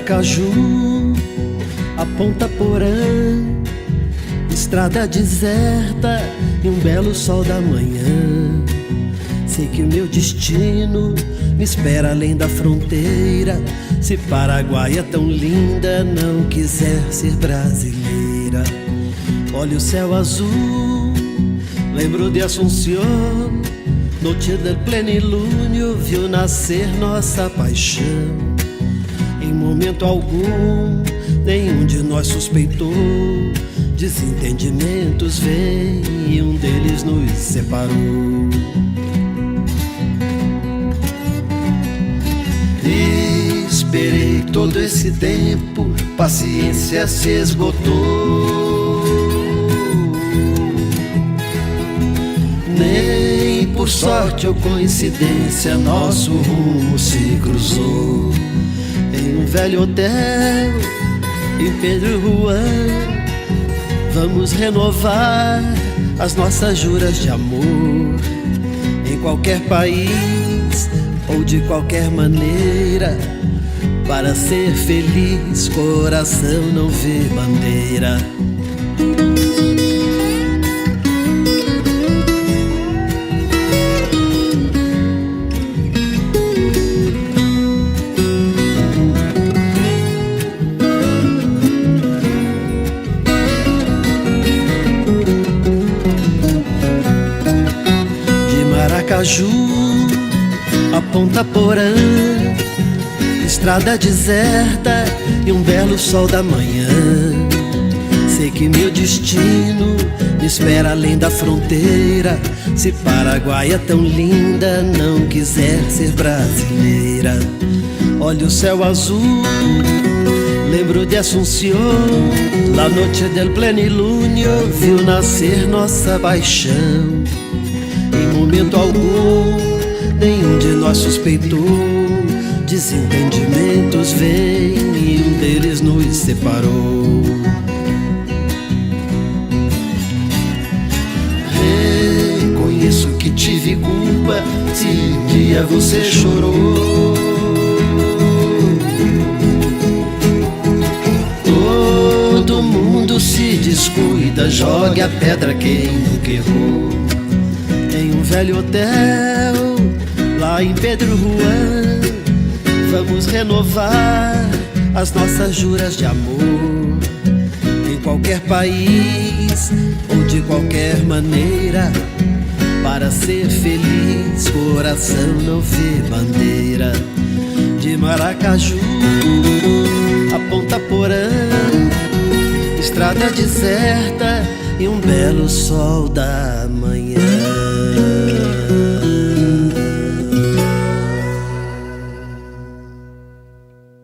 Maracaju, a Ponta Porã, estrada deserta e um belo sol da manhã. Sei que o meu destino me espera além da fronteira. Se Paraguai é tão linda, não quiser ser brasileira. Olha o céu azul, lembro de Assunción, noite del plenilúnio, viu nascer nossa paixão. Em momento algum, nenhum de nós suspeitou. Desentendimentos vêm e um deles nos separou. Esperei todo esse tempo, paciência se esgotou. Nem por sorte ou coincidência nosso rumo se cruzou. Em um velho hotel em Pedro Juan, vamos renovar as nossas juras de amor. Em qualquer país ou de qualquer maneira, para ser feliz, coração não vê bandeira. Maracaju, a Ponta Porã, estrada deserta e um belo sol da manhã. Sei que meu destino me espera além da fronteira. Se Paraguai é tão linda, não quiser ser brasileira. Olha o céu azul, lembro de Assunción, la noche del plenilúnio, viu nascer nossa paixão. Em momento algum, nenhum de nós suspeitou. Desentendimentos vêm e um deles nos separou. Reconheço que tive culpa se um dia você chorou. Todo mundo se descuida, jogue a pedra quem nunca errou. Em um velho hotel, lá em Pedro Juan, vamos renovar as nossas juras de amor. Em qualquer país ou de qualquer maneira, para ser feliz, coração não vê bandeira. De Maracaju, a Ponta Porã, estrada deserta e um belo sol da manhã.